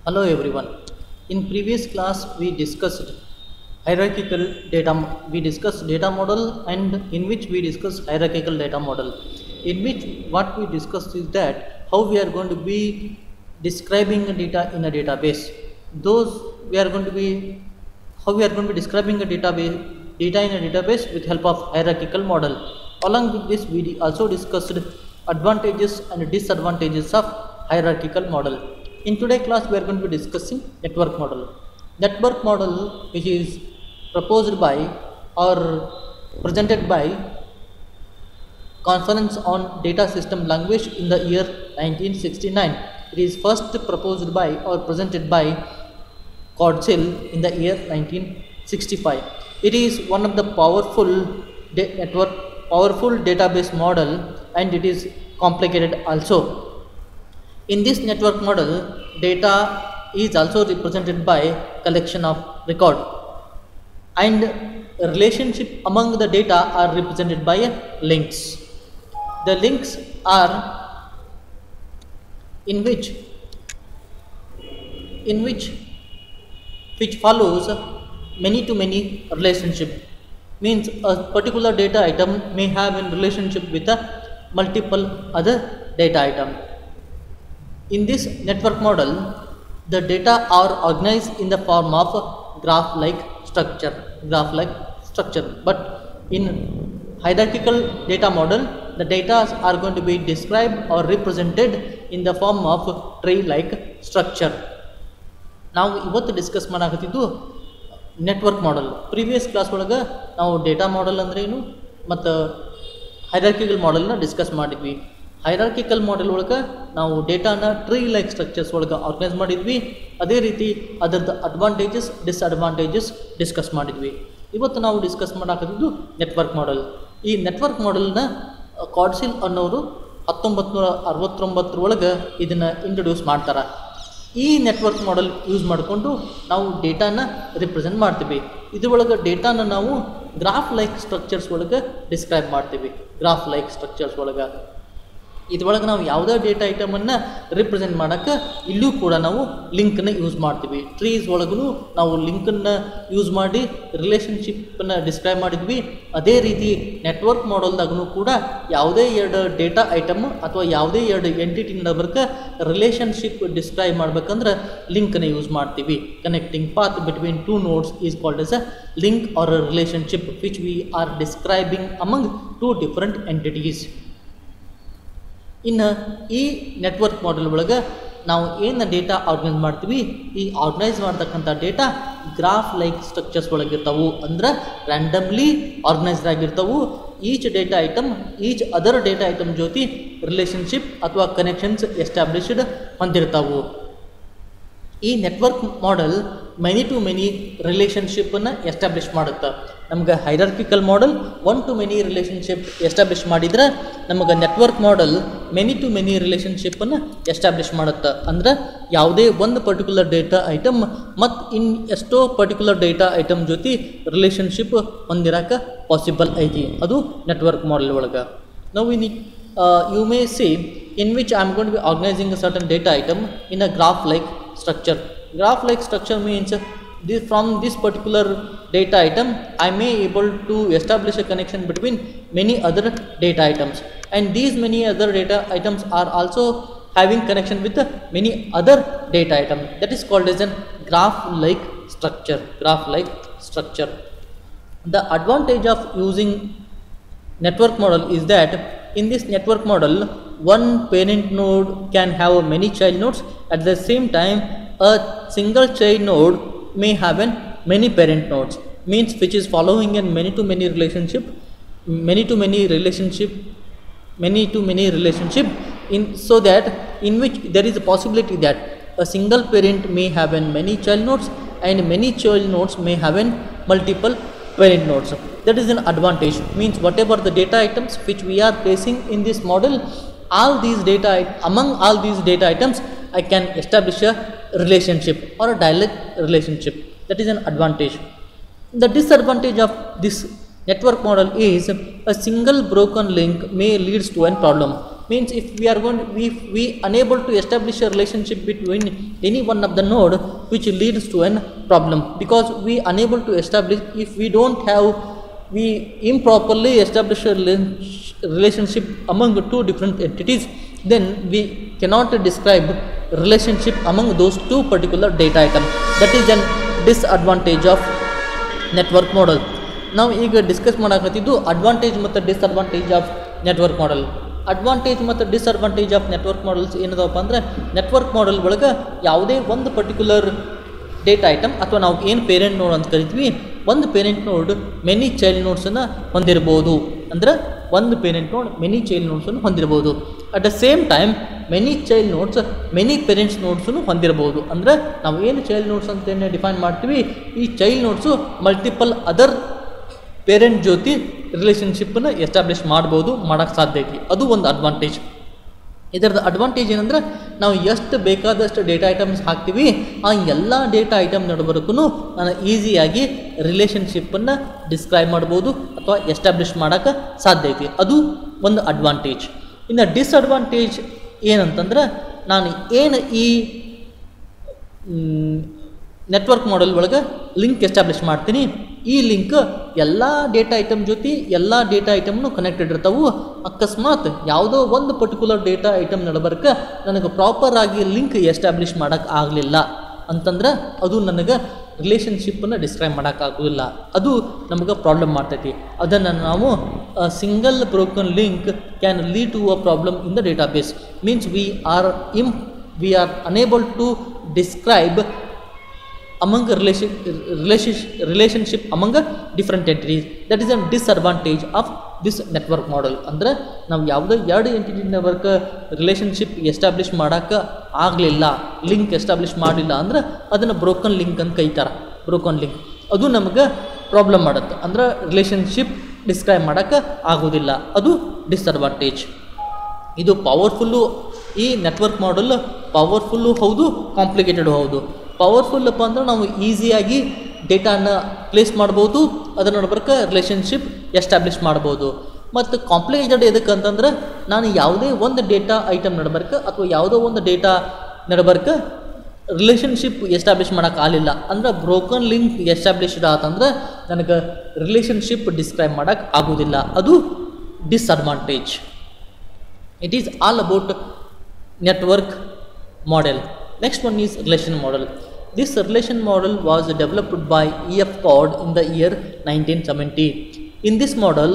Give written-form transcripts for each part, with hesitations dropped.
Hello everyone. In previous class we discussed hierarchical data. We discussed data model, and in which we discussed hierarchical data model. In which what we discussed is that how we are going to be describing a data in a database. Those we are going to be how we are going to be describing a data in a database with help of hierarchical model. Along with this, we also discussed advantages and disadvantages of hierarchical model. In today's class, we are going to be discussing network model. Network model, which is proposed by or presented by Conference on Data System Language in the year 1969. It is first proposed by or presented by Codesill in the year 1965. It is one of the powerful database model, and it is complicated also. In this network model, data is also represented by collection of record, and relationship among the data are represented by links. The links are which follows many to many relationship. Means a particular data item may have in relationship with a multiple other data item. In this network model, the data are organized in the form of graph-like structure. But in hierarchical data model, the data are going to be described or represented in the form of tree-like structure. ನಾವು ಇವತ್ತು discuss ಮಾಡಾಕತ್ತಿದ್ದು network ಮಾಡಲ್. Previous class ಒಳಗೆ ನಾವು data ಮಾಡಲ್ ಅಂದ್ರೆ ಏನು ಮತ್ತು hierarchical ಮಾಡೆಲ್ನ discuss ಮಾಡಿದ್ವಿ. Hierarchical model ಒಳಗೆ ನಾವು ಡೇಟಾನ ಟ್ರೀ ಲೈಕ್ ಸ್ಟ್ರಕ್ಚರ್ಸ್ ಒಳಗೆ ಆರ್ಗನೈಸ್ ಮಾಡಿದ್ವಿ. ಅದೇ ರೀತಿ ಅದರದ್ದು ಅಡ್ವಾಂಟೇಜಸ್ ಡಿಸ್ಅಡ್ವಾಂಟೇಜಸ್ ಡಿಸ್ಕಸ್ ಮಾಡಿದ್ವಿ. ಇವತ್ತು ನಾವು ಡಿಸ್ಕಸ್ ಮಾಡಾಕತ್ತಿದ್ದು ನೆಟ್ವರ್ಕ್ ಮಾಡೆಲ್. ಈ ನೆಟ್ವರ್ಕ್ ಮಾಡೆಲ್ನ ಕಾಡ್ಸಿಲ್ ಅನ್ನೋರು 1969 ಒಳಗೆ ಇದನ್ನು ಇಂಟ್ರೊಡ್ಯೂಸ್ ಮಾಡ್ತಾರೆ. ಈ ನೆಟ್ವರ್ಕ್ ಮಾಡೆಲ್ ಯೂಸ್ ಮಾಡಿಕೊಂಡು ನಾವು ಡೇಟಾನ ರಿಪ್ರೆಸೆಂಟ್ ಮಾಡ್ತೀವಿ. ಇದರೊಳಗೆ ಡೇಟಾನ ನಾವು ಗ್ರಾಫ್ ಲೈಕ್ ಸ್ಟ್ರಕ್ಚರ್ಸ್ ಒಳಗೆ ಡಿಸ್ಕ್ರೈಬ್ ಮಾಡ್ತೀವಿ. ಗ್ರಾಫ್ ಲೈಕ್ ಸ್ಟ್ರಕ್ಚರ್ಸ್ ಒಳಗೆ ಇದ್ರೊಳಗೆ ನಾವು ಯಾವುದೇ ಡೇಟಾ ಐಟಮನ್ನು ರಿಪ್ರೆಸೆಂಟ್ ಮಾಡೋಕ್ಕೆ ಇಲ್ಲೂ ಕೂಡ ನಾವು ಲಿಂಕನ್ನು ಯೂಸ್ ಮಾಡ್ತೀವಿ. ಟ್ರೀಸ್ ಒಳಗೂ ನಾವು ಲಿಂಕನ್ನು ಯೂಸ್ ಮಾಡಿ ರಿಲೇಷನ್ಶಿಪ್ಪನ್ನು ಡಿಸ್ಕ್ರೈಬ್ ಮಾಡಿದ್ವಿ. ಅದೇ ರೀತಿ ನೆಟ್ವರ್ಕ್ ಮಾಡೆಲ್ದಾಗೂ ಕೂಡ ಯಾವುದೇ ಎರಡು ಡೇಟಾ ಐಟಮ್ ಅಥವಾ ಯಾವುದೇ ಎರಡು ಎಂಟಿಟಿ ನಡುಬರ್ಕ ರಿಲೇಷನ್ಶಿಪ್ ಡಿಸ್ಕ್ರೈಬ್ ಮಾಡ್ಬೇಕಂದ್ರೆ ಲಿಂಕನ್ನು ಯೂಸ್ ಮಾಡ್ತೀವಿ. Connecting path between two nodes is called as a link or a relationship which we are describing among two different entities. ಇನ್ನು ಈ ನೆಟ್ವರ್ಕ್ ಮಾಡೆಲ್ ಒಳಗೆ ನಾವು ಏನು ಡೇಟಾ ಆರ್ಗನೈಸ್ ಮಾಡ್ತೀವಿ, ಈ ಆರ್ಗನೈಸ್ ಮಾಡ್ತಕ್ಕಂಥ ಡೇಟಾ ಗ್ರಾಫ್ ಲೈಕ್ ಸ್ಟ್ರಕ್ಚರ್ಸ್ ಒಳಗಿರ್ತಾವೆ. ಅಂದ್ರೆ ರ್ಯಾಂಡಮ್ಲಿ ಆರ್ಗನೈಸ್ಡ್ ಆಗಿರ್ತಾವೆ. Each data item each other data item ಜೊತೆ ರಿಲೇಷನ್ಶಿಪ್ ಅಥವಾ ಕನೆಕ್ಷನ್ಸ್ ಎಸ್ಟಾಬ್ಲಿಷ್ಡ್ ಹೊಂದಿರ್ತಾವೆ. ಈ network model many to many ರಿಲೇಷನ್ಶಿಪ್ಪನ್ನು ಎಸ್ಟಾಬ್ಲಿಷ್ ಮಾಡುತ್ತೆ. ನಮ್ಗೆ hierarchical model one to many relationship establish ಮಾಡಿದ್ರೆ, ನಮಗೆ network model many to many ರಿಲೇಷನ್ಶಿಪ್ಪನ್ನು ಎಸ್ಟಾಬ್ಲಿಷ್ ಮಾಡುತ್ತೆ. ಅಂದ್ರೆ ಯಾವುದೇ ಒಂದು ಪರ್ಟಿಕ್ಯುಲರ್ ಡೇಟಾ ಐಟಮ್ ಮತ್ತು ಎಷ್ಟೋ ಪರ್ಟಿಕ್ಯುಲರ್ ಡೇಟಾ ಐಟಮ್ ಜೊತೆ ರಿಲೇಷನ್ಶಿಪ್ ಹೊಂದಿರೋಕೆ ಪಾಸಿಬಲ್ ಐತಿ. ಅದು ನೆಟ್ವರ್ಕ್ ಮಾಡೆಲ್ ಒಳಗೆ. ನಾವು you may say in which I am going to be organizing a certain data item in a graph like structure. Graph like structure means from this particular data item I may able to establish a connection between many other data items, and these many other data items are also having connection with many other data item. That is called as a graph like structure. The advantage of using network model is that in this network model, one parent node can have many child nodes. At the same time, a single child node may have many parent nodes. Means which is following in many to many relationship in so that in which there is a possibility that a single parent may have many child nodes, and many child nodes may have multiple parent nodes. That is an advantage. Means whatever the data items which we are placing in this model, among all these data items I can establish a relationship or a dialect relationship. That is an advantage. The disadvantage of this network model is a single broken link may leads to a problem. means if we unable to establish a relationship between any one of the node, which leads to an problem, because we unable to establish, if we improperly establish a relationship among two different entities, then we cannot describe relationship among those two particular data items. That is an disadvantage of network model. ನಾವು ಈಗ discuss ಮಾಡಕತ್ತಿದ್ದು advantage ಮತ್ತು disadvantage of network model. Advantage ಮತ್ತು disadvantage of network models ಏನದಪ್ಪ ಅಂದರೆ, network model ಒಳಗೆ ಯಾವುದೇ ಒಂದು particular data item ಅಥವಾ ನಾವು ಏನು ಪೇರೆಂಟ್ ನೋಡ್ ಅಂತ ಕರಿತೀವಿ, ಒಂದು ಪೇರೆಂಟ್ ನೋಡ್ ಮೆನಿ ಚೈಲ್ಡ್ ನೋಡ್ಸನ್ನು ಹೊಂದಿರ್ಬೋದು. ಅಂದರೆ ಒಂದು ಪೇರೆಂಟ್ ನೋಡ್ ಮೆನಿ ಚೈಲ್ಡ್ ನೋಡ್ಸನ್ನು ಹೊಂದಿರ್ಬೋದು. At the same time many child nodes many parents ನೋಡ್ಸನ್ನು ಹೊಂದಿರ್ಬೋದು. ಅಂದರೆ ನಾವು ಏನು ಚೈಲ್ಡ್ ನೋಡ್ಸ್ ಅಂತ ಏನು ಡಿಫೈನ್ ಮಾಡ್ತೀವಿ, ಈ child notes multiple other parent ಜೊತೆ ರಿಲೇಷನ್ಶಿಪ್ಪನ್ನು ಎಸ್ಟಾಬ್ಲಿಷ್ ಮಾಡ್ಬೋದು, ಮಾಡೋಕ್ಕೆ ಸಾಧ್ಯ ಐತಿ. ಅದು ಒಂದು ಅಡ್ವಾಂಟೇಜ್. ಇದರದ ಅಡ್ವಾಂಟೇಜ್ ಏನಂದ್ರೆ, ನಾವು ಎಷ್ಟು ಬೇಕಾದಷ್ಟು ಡೇಟಾ ಐಟಮ್ಸ್ ಹಾಕ್ತೀವಿ, ಆ ಎಲ್ಲ ಡೇಟಾ ಐಟಮ್ ನಡುವರೆಗೂ ನಾನು ಈಸಿಯಾಗಿ ರಿಲೇಷನ್ಶಿಪ್ಪನ್ನು ಡಿಸ್ಕ್ರೈಬ್ ಮಾಡ್ಬೋದು ಅಥವಾ ಎಸ್ಟಾಬ್ಲಿಷ್ ಮಾಡೋಕ್ಕೆ ಸಾಧ್ಯ ಐತಿ. ಅದು ಒಂದು ಅಡ್ವಾಂಟೇಜ್. ಇನ್ನು ಡಿಸ್ಅಡ್ವಾಂಟೇಜ್ ಏನಂತಂದ್ರೆ, ನಾನು ಏನು ಈ ನೆಟ್ವರ್ಕ್ ಮಾಡೆಲ್ ಒಳಗೆ ಲಿಂಕ್ ಎಸ್ಟಾಬ್ಲಿಷ್ ಮಾಡ್ತೀನಿ, ಈ ಲಿಂಕ್ ಎಲ್ಲ ಡೇಟಾ ಐಟಮ್ ಜೊತೆ ಎಲ್ಲ ಡೇಟಾ ಐಟಮ್ನು ಕನೆಕ್ಟೆಡ್ ಇರ್ತಾವೆ. ಅಕಸ್ಮಾತ್ ಯಾವುದೋ ಒಂದು ಪರ್ಟಿಕ್ಯುಲರ್ ಡೇಟಾ ಐಟಮ್ ನಡ್ಬರ್ಕ ನನಗೆ ಪ್ರಾಪರಾಗಿ ಲಿಂಕ್ ಎಸ್ಟಾಬ್ಲಿಷ್ ಮಾಡೋಕ್ಕೆ ಆಗಲಿಲ್ಲ ಅಂತಂದ್ರೆ, ಅದು ನನಗೆ ರಿಲೇಷನ್ಶಿಪ್ಪನ್ನು ಡಿಸ್ಕ್ರೈಬ್ ಮಾಡೋಕ್ಕಾಗೋದಿಲ್ಲ. ಅದು ನಮಗೆ ಪ್ರಾಬ್ಲಮ್ ಮಾಡ್ತೈತಿ. ಅದನ್ನು ನಾವು single broken link can lead to a problem in the database. Means we are unable to describe among relationship among different entities. That is a disadvantage of this network model. ಅಂದರೆ ನಾವು ಯಾವುದೋ ಎರಡು entity network relationship establish ಮಾಡೋಕ್ಕೆ ಆಗಲಿಲ್ಲ, link establish ಮಾಡಲಿಲ್ಲ ಅಂದ್ರೆ ಅದನ್ನು broken link ಅಂತ ಕರೀತಾರೆ. ಬ್ರೋಕನ್ ಲಿಂಕ್ ಅದು ನಮಗೆ ಪ್ರಾಬ್ಲಮ್ ಮಾಡುತ್ತೆ. ಅಂದ್ರೆ ರಿಲೇಷನ್ಶಿಪ್ ಡಿಸ್ಕ್ರೈಬ್ ಮಾಡೋಕ್ಕೆ ಆಗೋದಿಲ್ಲ. ಅದು ಡಿಸ್ಅಡ್ವಾಂಟೇಜ್. ಇದು ಪವರ್ಫುಲ್ಲು, ಈ ನೆಟ್ವರ್ಕ್ ಮಾಡೆಲ್ ಪವರ್ಫುಲ್ಲು ಹೌದು, ಕಾಂಪ್ಲಿಕೇಟೆಡ್ ಹೌದು. ಪವರ್ಫುಲ್ ಅಪ್ಪ ಅಂದ್ರೆ ನಾವು ಈಸಿಯಾಗಿ ಡೇಟಾನ ಪ್ಲೇಸ್ ಮಾಡ್ಬೋದು, ಅದರ ನಡ್ಬರ್ಕ ರಿಲೇಷನ್ಶಿಪ್ ಎಸ್ಟಾಬ್ಲಿಷ್ ಮಾಡ್ಬೋದು. ಮತ್ತು ಕಾಂಪ್ಲಿಕೇಟೆಡ್ ಎದಕ್ಕೆ ಅಂತಂದ್ರೆ, ನಾನು ಯಾವುದೇ ಒಂದು ಡೇಟಾ ಐಟಮ್ ನಡ್ಬರ್ಕ ಅಥವಾ ಯಾವುದೋ ಒಂದು ಡೇಟಾ ನಡ್ಬರ್ಕ ರಿಲೇಷನ್ಶಿಪ್ ಎಸ್ಟಾಬ್ಲಿಷ್ ಮಾಡೋಕ್ಕೆ ಆಗಲಿಲ್ಲ ಅಂದ್ರೆ, ಬ್ರೋಕನ್ ಲಿಂಕ್ ಎಸ್ಟಾಬ್ಲಿಷ್ಡ್ ಆತಂದ್ರೆ ನನಗೆ ರಿಲೇಷನ್ಶಿಪ್ ಡಿಸ್ಕ್ರೈಬ್ ಮಾಡೋಕ್ಕೆ ಆಗೋದಿಲ್ಲ. ಅದು disadvantage. It is all about network model. Next one is relation model. This relation model was developed by E.F. Codd in the year 1970. In this model,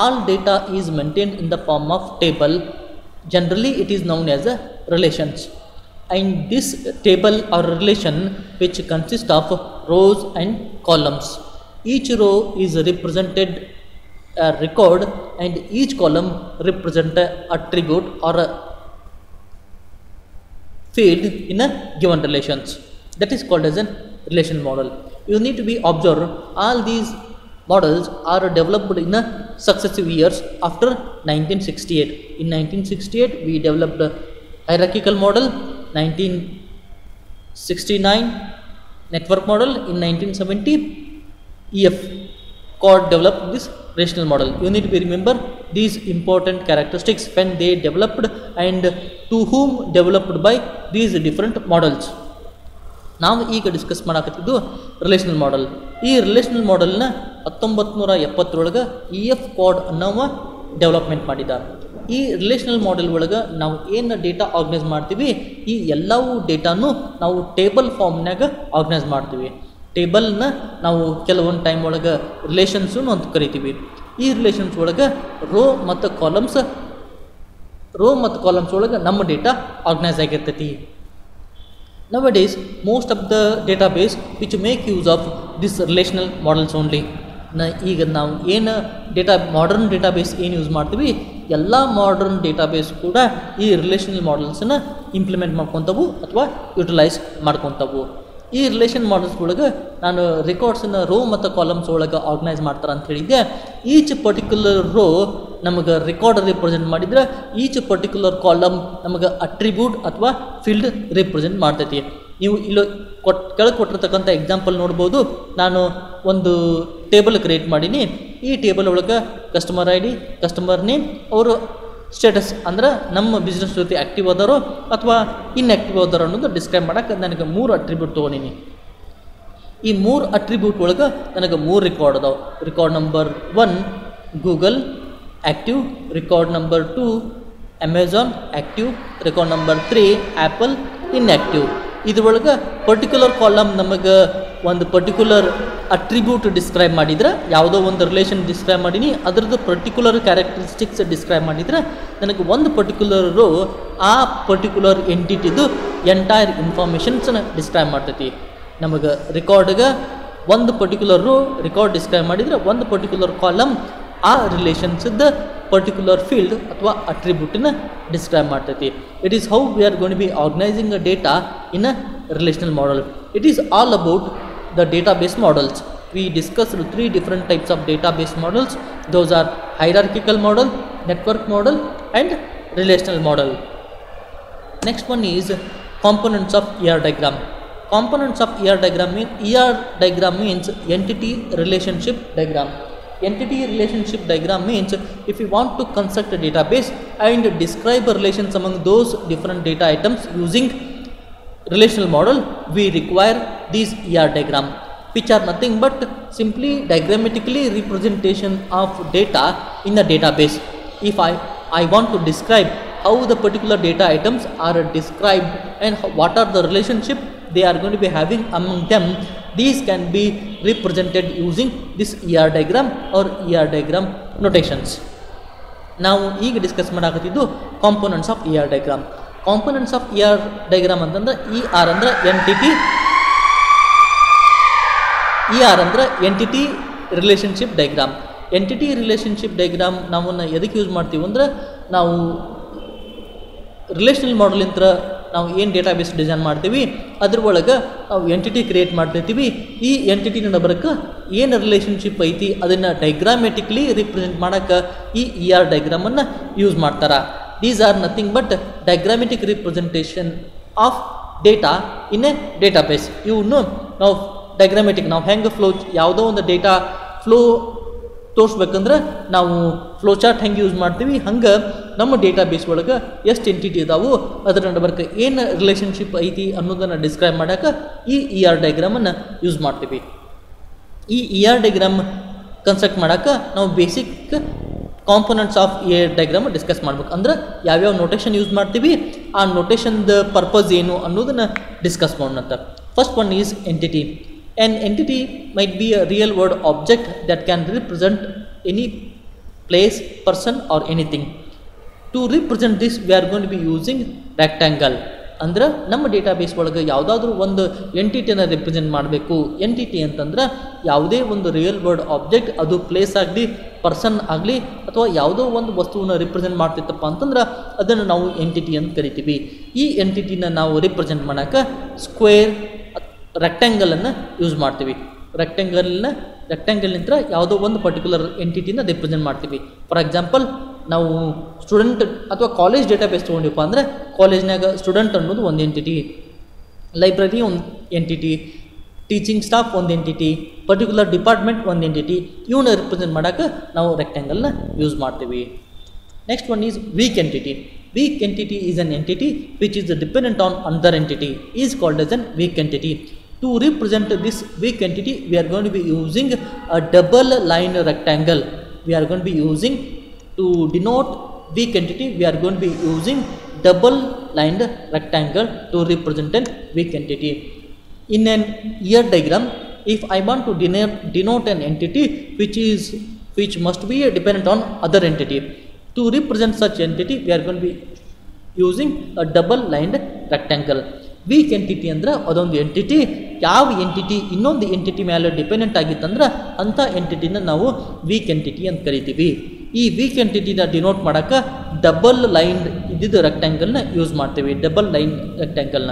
all data is maintained in the form of table. Generally, it is known as a relations. And this table or relation which consists of rows and columns. Each row is represented a record and each column represent a attribute or a field in a given relations. That is called as a relation model. You need to be observed, all these models are developed in a successive years after 1968. In 1968 we developed a hierarchical model, 1969 network model, in 1970 E.F. Codd developed this relational model. You need to remember these important characteristics when they developed and to whom developed by these different models. ನಾವು ಈಗ discuss ಮಾಡಕತ್ತಿದ್ದು relational model. ಈ relational ಮಾಡೆಲ್ನ 1970 E.F. Codd ಅನ್ನೋವ development ಮಾಡಿದ್ದಾರೆ. ಈ relational model ಒಳಗೆ ನಾವು ಏನು data organise ಮಾಡ್ತೀವಿ, ಈ ಎಲ್ಲವೂ ಡೇಟಾನು ನಾವು ಟೇಬಲ್ ಫಾರ್ಮ್ನಾಗ ಆರ್ಗನೈಸ್ ಮಾಡ್ತೀವಿ. ಟೇಬಲ್ನ ನಾವು ಕೆಲವೊಂದು ಟೈಮ್ ಒಳಗೆ ರಿಲೇಷನ್ಸು ಅಂತ ಕರಿತೀವಿ. ಈ ರಿಲೇಷನ್ಸ್ ಒಳಗೆ ರೋ ಮತ್ತು ಕಾಲಮ್ಸ್ ಒಳಗೆ ನಮ್ಮ ಡೇಟಾ ಆರ್ಗನೈಸ್ ಆಗಿರ್ತೈತಿ. Nowadays, most of the database which make use of this relational models only. ಈಗ ನಾವು ಏನು ಮಾಡರ್ನ್ ಡೇಟಾಬೇಸ್ ಏನು ಯೂಸ್ ಮಾಡ್ತೀವಿ, ಎಲ್ಲ ಮಾಡರ್ನ್ ಡೇಟಾಬೇಸ್ ಕೂಡ ಈ ರಿಲೇಷನಲ್ ಮಾಡೆಲ್ಸನ್ನು ಇಂಪ್ಲಿಮೆಂಟ್ ಮಾಡ್ಕೊತವು ಅಥವಾ ಯುಟಿಲೈಸ್ ಮಾಡ್ಕೊತವು. ಈ ರಿಲೇಷನ್ ಮಾಡೆಲ್ಸ್ ಒಳಗೆ ನಾನು ರೆಕಾರ್ಡ್ಸನ್ನು ರೋ ಮತ್ತು ಕಾಲಮ್ಸ್ ಒಳಗೆ ಆರ್ಗನೈಸ್ ಮಾಡ್ತಾರೆ ಅಂತ ಹೇಳಿದ್ದೆ. ಈಚ್ ಪರ್ಟಿಕ್ಯುಲರ್ ರೋ ನಮಗೆ ರೆಕಾರ್ಡ್ ರಿಪ್ರೆಸೆಂಟ್ ಮಾಡಿದ್ರೆ, ಈಚ್ ಪರ್ಟಿಕ್ಯುಲರ್ ಕಾಲಮ್ ನಮಗೆ ಅಟ್ರಿಬ್ಯೂಟ್ ಅಥವಾ ಫೀಲ್ಡ್ ರಿಪ್ರೆಸೆಂಟ್ ಮಾಡ್ತೈತಿ. ನೀವು ಇಲ್ಲಿ ಕೆಳಗೆ ಕೊಟ್ಟಿರ್ತಕ್ಕಂಥ ಎಕ್ಸಾಂಪಲ್ ನೋಡ್ಬೋದು. ನಾನು ಒಂದು ಟೇಬಲ್ ಕ್ರಿಯೇಟ್ ಮಾಡೀನಿ. ಈ ಟೇಬಲ್ ಒಳಗೆ ಕಸ್ಟಮರ್ ID, ಕಸ್ಟಮರ್ ನೇಮ್, ಅವರು ಸ್ಟೇಟಸ್ ಅಂದ್ರೆ ನಮ್ಮ ಬಿಸ್ನೆಸ್ ಜೊತೆ ಆ್ಯಕ್ಟಿವ್ ಅದಾರೋ ಅಥವಾ ಇನ್ಆ್ಯಕ್ಟಿವ್ ಅದಾರೋ ಅನ್ನೋದು ಡಿಸ್ಕ್ರೈಬ್ ಮಾಡೋಕ್ಕೆ ನನಗೆ 3 ಅಟ್ರಿಬ್ಯೂಟ್ ತೊಗೊಂಡಿನಿ. ಈ 3 ಅಟ್ರಿಬ್ಯೂಟ್ ಒಳಗೆ ನನಗೆ 3 ರೆಕಾರ್ಡ್ ಅದಾವೆ. Record number 1 Google active, record number 2 Amazon active, record number 3 apple inactive. ಇದ್ರೊಳಗೆ ಪರ್ಟಿಕ್ಯುಲರ್ ಕಾಲಮ್ ನಮಗೆ ಒಂದು ಪರ್ಟಿಕ್ಯುಲರ್ ಅಟ್ರಿಬ್ಯೂಟ್ ಡಿಸ್ಕ್ರೈಬ್ ಮಾಡಿದ್ರೆ, ಯಾವುದೋ ಒಂದು ರಿಲೇಷನ್ ಡಿಸ್ಕ್ರೈಬ್ ಮಾಡೀನಿ, ಅದ್ರದ್ದು ಪರ್ಟಿಕ್ಯುಲರ್ ಕ್ಯಾರೆಕ್ಟರಿಸ್ಟಿಕ್ಸ್ ಡಿಸ್ಕ್ರೈಬ್ ಮಾಡಿದ್ರೆ ನನಗೆ ಒಂದು ಪರ್ಟಿಕ್ಯುಲರ್ ರೋ ಆ ಪರ್ಟಿಕ್ಯುಲರ್ ಎಂಟಿಟಿದು ಎಂಟೈರ್ ಇನ್ಫಾರ್ಮೇಷನ್ಸನ್ನ ಡಿಸ್ಕ್ರೈಬ್ ಮಾಡ್ತೈತಿ. ನಮಗೆ ರೆಕಾರ್ಡ್ಗೆ ಒಂದು ಪರ್ಟಿಕ್ಯುಲರ್ ರೋ ರೆಕಾರ್ಡ್ ಡಿಸ್ಕ್ರೈಬ್ ಮಾಡಿದರೆ ಒಂದು ಪರ್ಟಿಕ್ಯುಲರ್ ಕಾಲಮ್ ಆ ರಿಲೇಷನ್ಸ್ದ ಪರ್ಟಿಕ್ಯುಲರ್ ಫೀಲ್ಡ್ ಅಥವಾ ಅಟ್ರಿಬ್ಯೂಟನ್ನ ಡಿಸ್ಕ್ರೈಬ್ ಮಾಡ್ತೈತಿ. It is how we are gonna be organizing a data in a relational model. It is all about the database models. We discussed 3 different types of database models. Those are hierarchical model, network model and relational model. Next one is components of ER diagram. Components of ER diagram means entity relationship diagram. Entity relationship diagram means if you want to construct a database and describe a relations among those different data items using relational model, we require these ER diagram, which are nothing but simply diagrammatically representation of data in a database. If I want to describe how the particular data items are described and what are the relationship they are going to be having among them, these can be represented using this ER diagram or ER diagram notations. ನಾವು ಈಗ discuss ಮಾಡಾಕತ್ತಿದ್ದು components of ER diagram. Components of ER diagram ಅಂತಂದ್ರೆ ER ಅಂದ್ರೆ entity relationship diagram. Entity relationship diagram ನಾವನ್ನ ಎದಕ್ಕೆ use ಮಾಡ್ತೀವಿ ಅಂದ್ರೆ, ನಾವು ರಿಲೇಷನಲ್ ಮಾಡೆಲಿಂದ ನಾವು ಏನು ಡೇಟಾಬೇಸ್ ಡಿಸೈನ್ ಮಾಡ್ತೀವಿ ಅದ್ರೊಳಗೆ ನಾವು ಎಂಟಿಟಿ ಕ್ರಿಯೇಟ್ ಮಾಡ್ತಿರ್ತೀವಿ. ಈ ಎಂಟಿಟಿ ನಡಬರಕ್ಕೆ ಏನು ರಿಲೇಷನ್ಶಿಪ್ ಐತಿ ಅದನ್ನು ಡೈಗ್ರಾಮೆಟಿಕ್ಲಿ ರಿಪ್ರೆಸೆಂಟ್ ಮಾಡೋಕ್ಕೆ ಈ ER ಡೈಗ್ರಾಮನ್ನು ಯೂಸ್ ಮಾಡ್ತಾರೆ. These are nothing but diagrammatic representation of data in a database. You know, now diagrammatic ನಾವು ಹೆಂಗೆ ಫ್ಲೋ ಯಾವುದೋ ಒಂದು ಡೇಟಾ ಫ್ಲೋ ತೋರಿಸ್ಬೇಕಂದ್ರೆ ನಾವು ಫ್ಲೋ ಚಾರ್ಟ್ ಹೆಂಗೆ ಯೂಸ್ ಮಾಡ್ತೀವಿ, ಹಂಗೆ ನಮ್ಮ ಡೇಟಾಬೇಸ್ ಒಳಗೆ ಎಷ್ಟು ಎಂಟಿಟಿ ಇದಾವೆ ಅದರ ನಡುಬರ್ಕ ಏನು ರಿಲೇಷನ್ಶಿಪ್ ಐತಿ ಅನ್ನೋದನ್ನು ಡಿಸ್ಕ್ರೈಬ್ ಮಾಡೋಕೆ ಈ ER ಡೈಗ್ರಾಮನ್ನು ಯೂಸ್ ಮಾಡ್ತೀವಿ. ಈ ER ಡೈಗ್ರಾಮ್ ಕನ್ಸ್ಟ್ರಕ್ಟ್ ಮಾಡೋಕೆ ನಾವು basic components of ER diagram discuss ಮಾಡ್ಬೇಕು. ಅಂದ್ರೆ ಯಾವ್ಯಾವ ನೋಟೇಷನ್ ಯೂಸ್ ಮಾಡ್ತೀವಿ, ಆ ನೋಟೇಷನ್ದ ಪರ್ಪಸ್ ಏನು ಅನ್ನೋದನ್ನು ಡಿಸ್ಕಸ್ ಮಾಡೋಣ. First one is entity. An entity might be a real world object that can represent any place, person or anything. To represent this we are going to be using rectangle. ಅಂದ್ರೆ ನಮ್ಮ database ಒಳಗೆ ಯಾವುದಾದ್ರೂ ಒಂದು ಎಂಟಿಟಿಯನ್ನು represent ಮಾಡಬೇಕು. Entity ಅಂತಂದ್ರೆ ಯಾವುದೇ ಒಂದು real world object, ಅದು ಪ್ಲೇಸ್ ಆಗಲಿ ಪರ್ಸನ್ ಆಗಲಿ ಅಥವಾ ಯಾವುದೋ ಒಂದು ವಸ್ತುವನ್ನು ರಿಪ್ರೆಸೆಂಟ್ ಮಾಡ್ತಿತ್ತಪ್ಪ ಅಂತಂದ್ರೆ ಅದನ್ನು ನಾವು ಎಂಟಿಟಿ ಅಂತ ಕರಿತೀವಿ. ಈ ಎಂಟಿಟಿನ ನಾವು ರಿಪ್ರೆಸೆಂಟ್ ಮಾಡೋಕ್ಕೆ ಸ್ಕ್ವೇರ್ ರೆಕ್ಟ್ಯಾಂಗಲನ್ನು ಯೂಸ್ ಮಾಡ್ತೀವಿ. ರೆಕ್ಟ್ಯಾಂಗಲ್ನಿಂದ ಯಾವುದೋ ಒಂದು ಪರ್ಟಿಕ್ಯುಲರ್ ಎಂಟಿಟಿನ ರಿಪ್ರೆಸೆಂಟ್ ಮಾಡ್ತೀವಿ. ಫಾರ್ ಎಕ್ಸಾಂಪಲ್, ನಾವು ಸ್ಟೂಡೆಂಟ್ ಅಥವಾ ಕಾಲೇಜ್ ಡೇಟಾಬೇಸ್ ತೊಗೊಂಡಿವಪ್ಪ ಅಂದರೆ ಕಾಲೇಜ್ನಾಗ ಸ್ಟೂಡೆಂಟ್ ಅನ್ನೋದು ಒಂದು ಎಂಟಿಟಿ, ಲೈಬ್ರರಿ ಒಂದು ಎಂಟಿಟಿ, ಟೀಚಿಂಗ್ ಸ್ಟಾಫ್ ಒಂದು ಎಂಟಿಟಿ, ಪರ್ಟಿಕ್ಯುಲರ್ ಡಿಪಾರ್ಟ್ಮೆಂಟ್ ಒಂದು ಎಂಟಿಟಿ, ಇವನ್ನ ರಿಪ್ರೆಸೆಂಟ್ ಮಾಡೋಕ್ಕೆ ನಾವು ರೆಕ್ಟ್ಯಾಂಗಲ್ನ ಯೂಸ್ ಮಾಡ್ತೀವಿ. Next one is weak entity. Weak entity is an entity which is dependent on another entity, is called as an weak entity. To represent this weak entity, we are going to be using a double line rectangle. We are going to be using, to denote weak entity, we are going to be using double lined rectangle to represent a weak entity. In an ER diagram, if I want to denote an entity which must be dependent on other entity, to represent such entity we are going to be using a double lined rectangle. Weak entity ಅಂದ್ರೆ ಅದೊಂದು entity, ಯಾವ entity ಇನ್ನೊಂದು entity ಮೇಲೆ dependent ಆಗಿತ್ತಂದ್ರೆ ಅಂಥ ಎಂಟಿಟಿನ ನಾವು weak entity ಅಂತ ಕರಿತೀವಿ. ಈ ವೀಕ್ ಎಂಟಿಟಿನ ಡಿನೋಟ್ ಮಾಡೋಕ್ಕೆ ಡಬಲ್ ಲೈನ್ ಇದ್ದಿದ್ದು ರೆಕ್ಟ್ಯಾಂಗಲ್ನ ಯೂಸ್ ಮಾಡ್ತೀವಿ. ಡಬಲ್ ಲೈನ್ ರೆಕ್ಟ್ಯಾಂಗಲ್ನ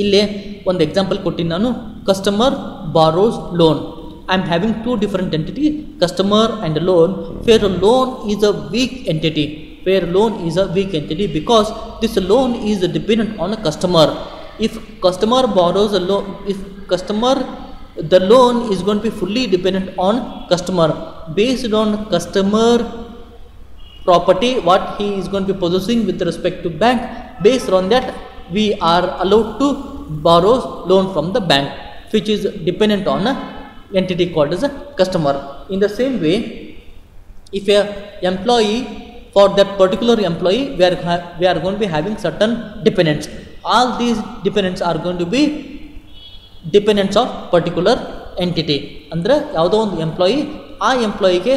ಇಲ್ಲೇ ಒಂದು ಎಕ್ಸಾಂಪಲ್ ಕೊಟ್ಟಿನಿ ನಾನು. Customer borrows loan. I am having two different entities, customer and loan, where a loan is a weak entity. Where loan is a weak entity because this loan is dependent on a customer. If customer borrows a loan, the loan is going to be fully dependent on customer. Based on customer property what he is going to be possessing with respect to bank. Based on that, we are allowed to borrow loan from the bank, which is dependent on a entity called as a customer. In the same way, if a employee, for that particular employee, we are going to be having certain dependents. All these dependents are going to be dependents of particular entity. ಅಂದರೆ ಯಾವುದೋ ಒಂದು employee, ಆ ಎಂಪ್ಲಾಯಿಗೆ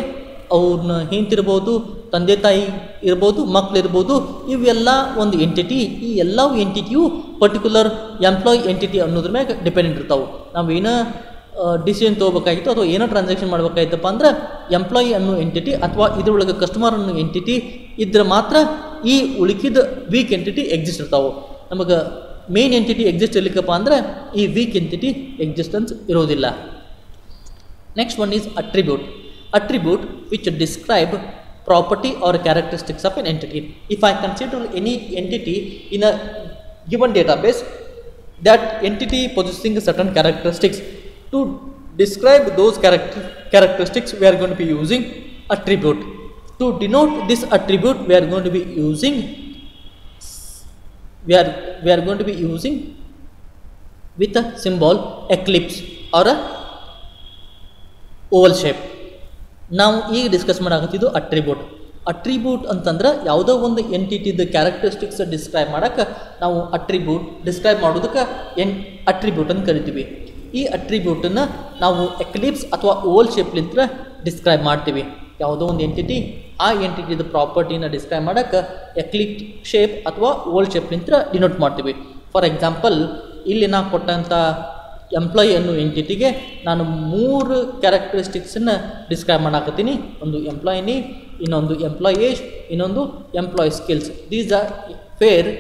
ಅವ್ರನ್ನ ಹೆಂಡ್ತಿರ್ಬೋದು, ತಂದೆ ತಾಯಿ ಇರ್ಬೋದು, ಮಕ್ಕಳಿರ್ಬೋದು, ಇವೆಲ್ಲ ಒಂದು ಎಂಟಿಟಿ. ಈ ಎಲ್ಲ ಎಂಟಿಟಿಯು ಪರ್ಟಿಕ್ಯುಲರ್ ಎಂಪ್ಲಾಯಿ ಎಂಟಿಟಿ ಅನ್ನೋದ್ರ ಮ್ಯಾಗ ಡಿಪೆಂಡೆಂಟ್ ಇರ್ತಾವೆ. ನಾವು ಏನೋ ಡಿಸಿಷನ್ ತೊಗೋಬೇಕಾಗಿತ್ತು ಅಥವಾ ಏನೋ ಟ್ರಾನ್ಸಾಕ್ಷನ್ ಮಾಡ್ಬೇಕಾಯ್ತಪ್ಪ ಅಂದ್ರೆ ಎಂಪ್ಲಾಯಿ ಅನ್ನೋ ಎಂಟಿಟಿ ಅಥವಾ ಇದರೊಳಗೆ ಕಸ್ಟಮರ್ ಅನ್ನೋ ಎಂಟಿಟಿ ಇದ್ರೆ ಮಾತ್ರ ಈ ಉಳಿಕಿದ ವೀಕ್ ಎಂಟಿಟಿ ಎಕ್ಸಿಸ್ಟ್ ಇರ್ತಾವೆ. ನಮಗೆ ಮೇನ್ ಎಂಟಿಟಿ ಎಕ್ಸಿಸ್ಟ್ ಇರ್ಲಿಕ್ಕಪ್ಪ ಅಂದ್ರೆ ಈ ವೀಕ್ ಎಂಟಿಟಿ ಎಕ್ಸಿಸ್ಟೆನ್ಸ್ ಇರೋದಿಲ್ಲ. Next one is attribute. Attribute which describe property or characteristics of an entity. If I consider any entity in a given database, that entity possessing certain characteristics, to describe those characteristics we are going to be using attribute. To denote this attribute we are going to be using with a symbol eclipse or a oval shape. ನಾವು ಈಗ discuss ಮಾಡಾಕತ್ತಿದ್ದು attribute. Attribute ಅಂತಂದ್ರೆ ಯಾವುದೋ ಒಂದು ಎಂಟಿಟಿದ characteristics describe ಮಾಡೋಕ್ಕೆ ನಾವು describe ಮಾಡೋದಕ್ಕೆ attribute ಅಂತ ಕರಿತೀವಿ. ಈ ಅಟ್ರಿಬ್ಯೂಟನ್ನು ನಾವು ಎಕ್ಲಿಪ್ಸ್ ಅಥವಾ ಓವಲ್ ಶೇಪ್ಲಿಂದ ಡಿಸ್ಕ್ರೈಬ್ ಮಾಡ್ತೀವಿ. ಯಾವುದೋ ಒಂದು ಎಂಟಿಟಿ, ಆ ಎಂಟಿಟಿದ ಪ್ರಾಪರ್ಟಿನ ಡಿಸ್ಕ್ರೈಬ್ ಮಾಡೋಕ್ಕೆ ಎಕ್ಲಿಪ್ಸ್ ಶೇಪ್ ಅಥವಾ ಓವಲ್ ಶೇಪ್ಲಿಂದ ಡಿನೋಟ್ ಮಾಡ್ತೀವಿ. ಫಾರ್ ಎಕ್ಸಾಂಪಲ್, ಇಲ್ಲಿ ನಾವು ಕೊಟ್ಟಂಥ ಎಂಪ್ಲಾಯಿ ಅನ್ನೋ ಎಂಟಿಟಿಗೆ ನಾನು 3 ಕ್ಯಾರೆಕ್ಟರಿಸ್ಟಿಕ್ಸನ್ನು ಡಿಸ್ಕ್ರೈಬ್ ಮಾಡಾಕತ್ತೀನಿ. ಒಂದು ಎಂಪ್ಲಾಯಿ ನೇಮ್, ಇನ್ನೊಂದು ಎಂಪ್ಲಾಯಿ ಏಜ್, ಇನ್ನೊಂದು employee skills. These are where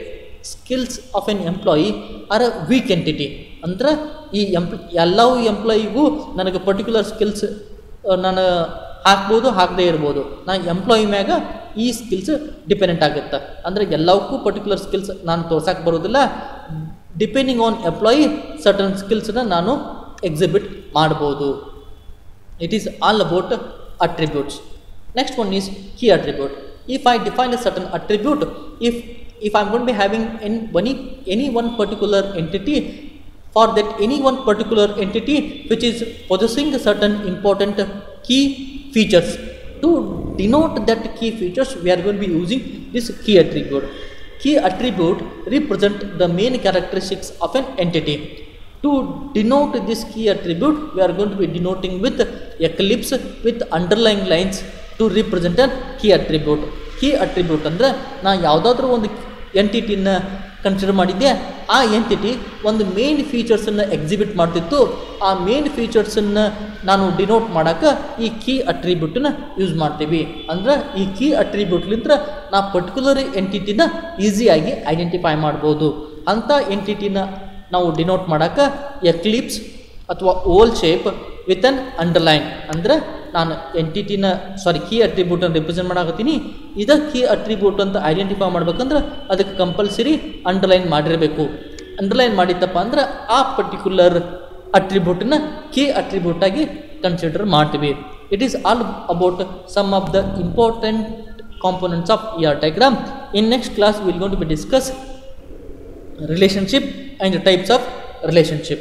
skills of an employee are a weak entity. ಅಂದ್ರೆ ಈ ಎಲ್ಲವೂ ಎಂಪ್ಲಾಯಿಗೂ ನನಗೆ ಪರ್ಟಿಕ್ಯುಲರ್ ಸ್ಕಿಲ್ಸ್ ನಾನು ಹಾಕ್ಬೋದು, ಹಾಕದೇ ಇರ್ಬೋದು. ನಾನು ಎಂಪ್ಲಾಯಿ ಮ್ಯಾಗ ಈ ಸ್ಕಿಲ್ಸ್ ಡಿಪೆಂಡೆಂಟ್ ಆಗುತ್ತೆ. ಅಂದರೆ ಎಲ್ಲವಕ್ಕೂ ಪರ್ಟಿಕ್ಯುಲರ್ ಸ್ಕಿಲ್ಸ್ ನಾನು ತೋರ್ಸಕ್ಕೆ ಬರೋದಿಲ್ಲ. ಡಿಪೆಂಡಿಂಗ್ ಆನ್ ಎಂಪ್ಲಾಯಿ ಸರ್ಟನ್ ಸ್ಕಿಲ್ಸ್ನ ನಾನು ಎಕ್ಸಿಬಿಟ್ ಮಾಡ್ಬೋದು. It is all about attributes. Next one is key attribute. If I define a certain attribute, if I'm going to be having any one particular entity, for that any one particular entity which is possessing certain important key features, to denote that key features we are going to be using this key attribute. Key attribute represent the main characteristics of an entity. To denote this key attribute, we are going to be denoting with eclipse with underlying lines to represent a key attribute. Key attribute ಅಂದರೆ ನಾನು ಯಾವುದಾದ್ರೂ ಒಂದು ಎಂಟಿಟಿನ consider ಮಾಡಿದ್ದೆ, ಆ entity ಒಂದು main ಫೀಚರ್ಸನ್ನು exhibit ಮಾಡ್ತಿತ್ತು. ಆ main ಫೀಚರ್ಸನ್ನು ನಾನು ಡಿನೋಟ್ ಮಾಡೋಕ್ಕೆ ಈ ಕೀ ಅಟ್ರಿಬ್ಯೂಟನ್ನ ಯೂಸ್ ಮಾಡ್ತೀವಿ. ಅಂದ್ರೆ ಈ ಕೀ ಅಟ್ರಿಬ್ಯೂಟ್ಲಿಂದ ನಾವು ಪರ್ಟಿಕ್ಯುಲರ್ ಎಂಟಿಟಿನ ಈಸಿಯಾಗಿ ಐಡೆಂಟಿಫೈ ಮಾಡ್ಬೋದು. ಅಂಥ ಎಂಟಿಟಿನ ನಾವು ಡಿನೋಟ್ ಮಾಡೋಕ್ಕೆ ಎಕ್ಲಿಪ್ಸ್ ಅಥವಾ ಓಲ್ ಶೇಪ್ ವಿತ್ ಅನ್ ಅಂಡರ್ಲೈನ್. ಅಂದರೆ ನಾನು ಎಂಟಿಟಿನ ಕೀ ಅಟ್ರಿಬ್ಯೂಟನ್ನು ರಿಪ್ರೆಸೆಂಟ್ ಮಾಡಾಕತ್ತೀನಿ. ಇದಕ್ಕೆ ಕೀ ಅಟ್ರಿಬ್ಯೂಟ್ ಅಂತ ಐಡೆಂಟಿಫೈ ಮಾಡ್ಬೇಕಂದ್ರೆ ಅದಕ್ಕೆ ಕಂಪಲ್ಸರಿ ಅಂಡರ್ಲೈನ್ ಮಾಡಿರಬೇಕು. ಅಂಡರ್ಲೈನ್ ಮಾಡಿದ್ದಪ್ಪ ಅಂದ್ರೆ ಆ ಪರ್ಟಿಕ್ಯುಲರ್ ಅಟ್ರಿಬ್ಯೂಟನ್ನ ಕೀ ಅಟ್ರಿಬ್ಯೂಟಾಗಿ ಕನ್ಸಿಡರ್ ಮಾಡ್ತೀವಿ. It is all about some of the important components of ER diagram. In next class we will going to be discuss relationship and types of relationship.